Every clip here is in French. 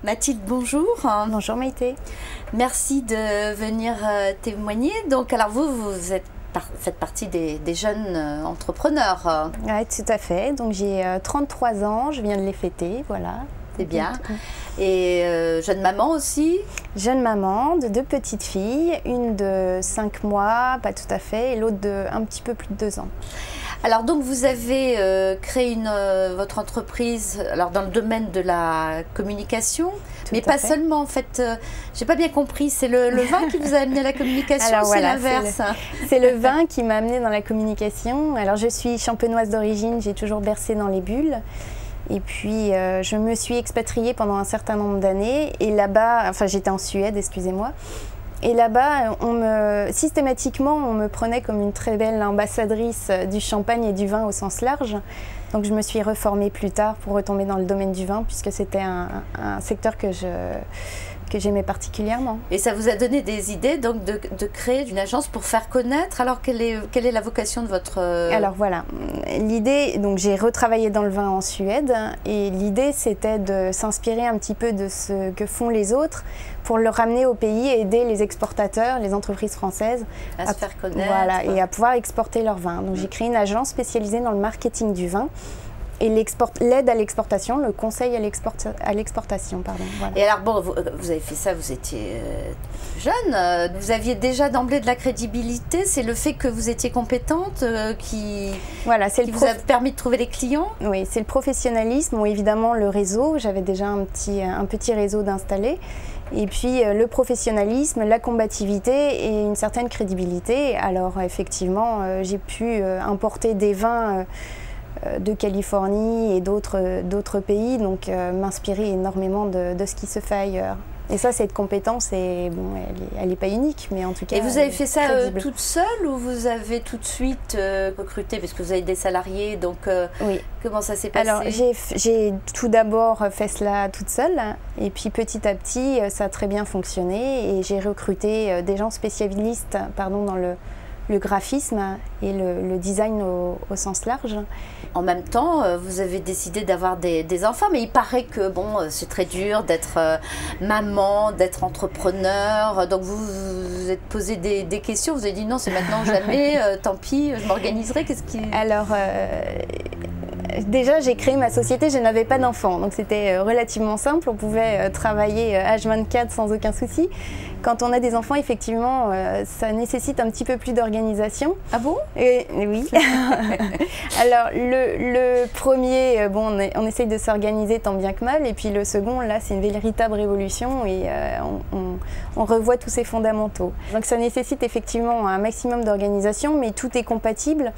Mathilde, bonjour. Bonjour Maïté. Merci de venir témoigner. Donc, alors vous faites partie des jeunes entrepreneurs. Oui, tout à fait. Donc j'ai 33 ans, je viens de les fêter, voilà. C'est bien. Et jeune maman aussi? Jeune maman de 2 petites filles, une de 5 mois, pas tout à fait, et l'autre de un petit peu plus de 2 ans. Alors donc vous avez créé votre entreprise alors dans le domaine de la communication, mais pas seulement en fait. J'ai pas bien compris. C'est le vin qui vous a amené à la communication ou c'est l'inverse? C'est le vin qui m'a amené dans la communication. Alors je suis champenoise d'origine, j'ai toujours bercé dans les bulles. Et puis je me suis expatriée pendant un certain nombre d'années et là-bas, enfin j'étais en Suède, excusez-moi. Et là-bas, systématiquement, on me prenait comme une très belle ambassadrice du champagne et du vin au sens large. Donc je me suis reformée plus tard pour retomber dans le domaine du vin puisque c'était un secteur que j'aimais particulièrement. Et ça vous a donné des idées donc de créer une agence pour faire connaître. Alors quelle est la vocation de votre... Alors voilà, l'idée, donc j'ai retravaillé dans le vin en Suède et l'idée c'était de s'inspirer un petit peu de ce que font les autres pour le ramener au pays et aider les exportateurs, les entreprises françaises à se faire connaître. Voilà, et à pouvoir exporter leur vin. Donc j'ai créé une agence spécialisée dans le marketing du vin. Et l'aide à l'exportation, le conseil à l'exportation, pardon. Voilà. Et alors bon, vous avez fait ça, vous étiez jeune, vous aviez déjà d'emblée de la crédibilité, c'est le fait que vous étiez compétente qui vous a permis de trouver les clients? Oui, c'est le professionnalisme, ou évidemment le réseau, j'avais déjà un petit réseau d'installés. Et puis le professionnalisme, la combativité et une certaine crédibilité. Alors effectivement, j'ai pu importer des vins de Californie et d'autres pays, donc m'inspirer énormément de ce qui se fait ailleurs. Et ça, cette compétence, elle n'est pas unique, mais en tout cas. Et vous avez fait ça toute seule ou vous avez tout de suite recruté, parce que vous avez des salariés, donc oui. Comment ça s'est passé? Alors, j'ai tout d'abord fait cela toute seule, et puis petit à petit, ça a très bien fonctionné, et j'ai recruté des gens spécialistes dans le graphisme et le design au sens large. En même temps, vous avez décidé d'avoir des enfants, mais il paraît que bon, c'est très dur d'être maman, d'être entrepreneur. Donc vous vous êtes posé des questions, vous avez dit non, c'est maintenant ou jamais, tant pis, je m'organiserai. Alors, déjà, j'ai créé ma société, je n'avais pas d'enfants, donc c'était relativement simple, on pouvait travailler H24 sans aucun souci. Quand on a des enfants, effectivement, ça nécessite un petit peu plus d'organisation. Ah bon? Oui. Alors, le premier, on essaye de s'organiser tant bien que mal, et puis le second, là, c'est une véritable révolution, et on revoit tous ces fondamentaux. Donc ça nécessite effectivement un maximum d'organisation, mais tout est compatible.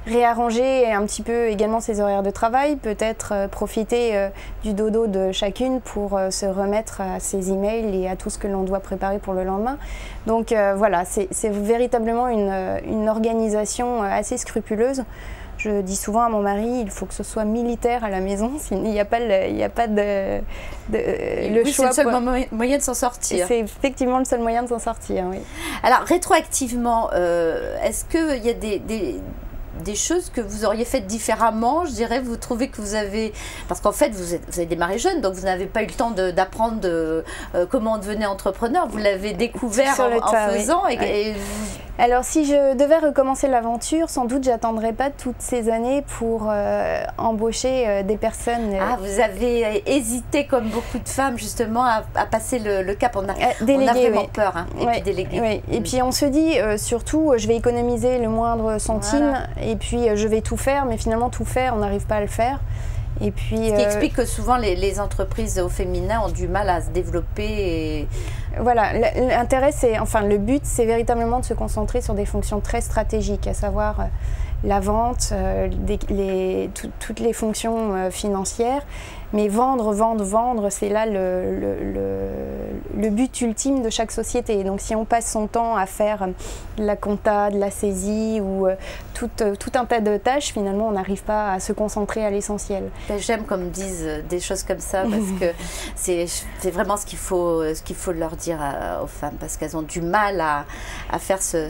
Réarranger un petit peu également ses horaires de travail, peut-être profiter du dodo de chacune pour se remettre à ses emails et à tout ce que l'on doit préparer pour le lendemain. Donc voilà, c'est véritablement une organisation assez scrupuleuse. Je dis souvent à mon mari, il faut que ce soit militaire à la maison, sinon il n'y a pas le choix. C'est le seul moyen de s'en sortir. C'est effectivement le seul moyen de s'en sortir, oui. Alors rétroactivement, est-ce qu'il y a des choses que vous auriez faites différemment, je dirais, vous trouvez que vous avez... Parce qu'en fait, vous avez démarré jeune, donc vous n'avez pas eu le temps d'apprendre comment on devenait entrepreneur, vous l'avez découvert en faisant. Oui. Alors, si je devais recommencer l'aventure, sans doute, j'attendrais pas toutes ces années pour embaucher des personnes. Ah, vous avez hésité, comme beaucoup de femmes, justement, à passer le cap. On a vraiment peur, hein, et puis déléguer. Oui. Et puis, on se dit, surtout, je vais économiser le moindre centime. Voilà. Et puis je vais tout faire, mais finalement tout faire, on n'arrive pas à le faire. Et puis, ce qui explique que souvent les entreprises au féminin ont du mal à se développer. Voilà, l'intérêt, le but, c'est véritablement de se concentrer sur des fonctions très stratégiques, à savoir la vente, toutes les fonctions financières. Mais vendre, c'est là le but ultime de chaque société. Donc si on passe son temps à faire de la compta, de la saisie ou tout un tas de tâches, finalement on n'arrive pas à se concentrer à l'essentiel. J'aime comme disent des choses comme ça parce que c'est vraiment ce qu'il faut leur dire aux femmes, parce qu'elles ont du mal à faire ce...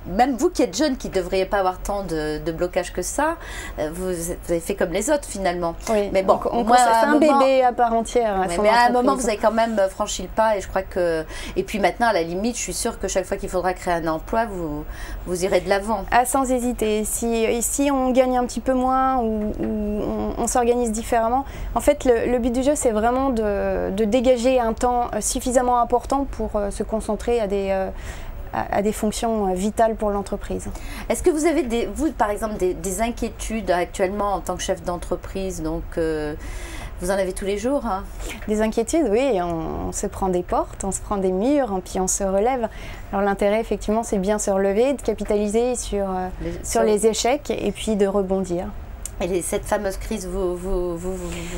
même vous qui êtes jeune, qui ne devriez pas avoir tant de blocage que ça, vous avez fait comme les autres finalement. Oui, mais bon, au moins c'est un bébé à part entière. Mais à un moment, vous avez quand même franchi le pas et je crois que... Et puis maintenant, à la limite, je suis sûre que chaque fois qu'il faudra créer un emploi, vous irez de l'avant. Ah, sans hésiter. Si on gagne un petit peu moins ou on s'organise différemment, en fait, le but du jeu, c'est vraiment de dégager un temps suffisamment important pour se concentrer à des fonctions vitales pour l'entreprise. Est-ce que vous avez, vous, par exemple, des inquiétudes actuellement en tant que chef d'entreprise? Donc, vous en avez tous les jours, hein? Des inquiétudes, oui. On se prend des portes, on se prend des murs, puis on se relève. Alors l'intérêt, effectivement, c'est bien se relever, de capitaliser sur les échecs et puis de rebondir. Et cette fameuse crise vous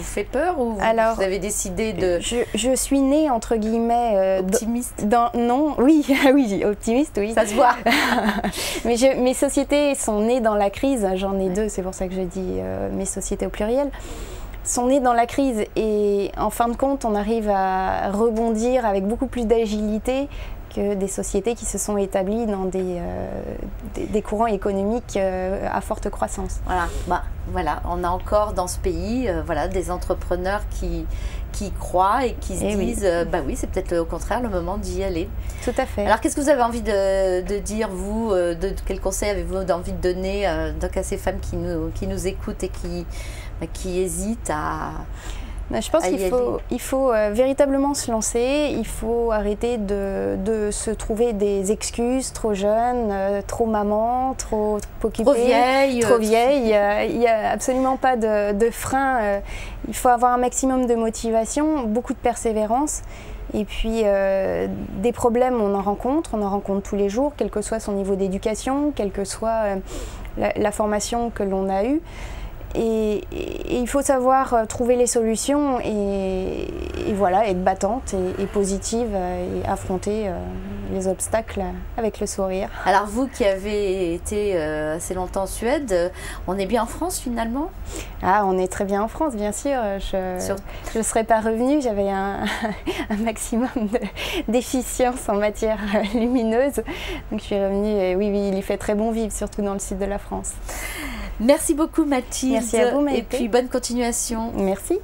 fait peur ou vous avez décidé de... Je suis née, entre guillemets... optimiste non, oui, oui, optimiste, oui. Ça se voit. Mais mes sociétés sont nées dans la crise, j'en ai deux, c'est pour ça que je dis mes sociétés au pluriel, sont nées dans la crise et en fin de compte, on arrive à rebondir avec beaucoup plus d'agilité que des sociétés qui se sont établies dans des courants économiques à forte croissance. Voilà, on a encore dans ce pays des entrepreneurs qui croient et qui se disent oui, c'est peut-être au contraire le moment d'y aller. Tout à fait. Alors qu'est-ce que vous avez envie de dire, vous, quel conseil avez-vous envie de donner donc à ces femmes qui nous écoutent et qui hésitent à... Je pense qu'il faut véritablement se lancer, il faut arrêter de se trouver des excuses, trop jeune, trop maman, trop occupée, trop vieille. Il n'y a absolument pas de frein, il faut avoir un maximum de motivation, beaucoup de persévérance. Et puis des problèmes, on en rencontre tous les jours, quel que soit son niveau d'éducation, quelle que soit la formation que l'on a eue. Et il faut savoir trouver les solutions et voilà, être battante et positive et affronter les obstacles avec le sourire. Alors vous qui avez été assez longtemps en Suède, on est bien en France finalement? Ah, on est très bien en France, bien sûr. Je ne serais pas revenue, j'avais un maximum d'efficience en matière lumineuse. Donc je suis revenue et oui, il y fait très bon vivre, surtout dans le sud de la France. Merci beaucoup Mathilde. Merci à vous, Maïté. Et puis bonne continuation. Merci.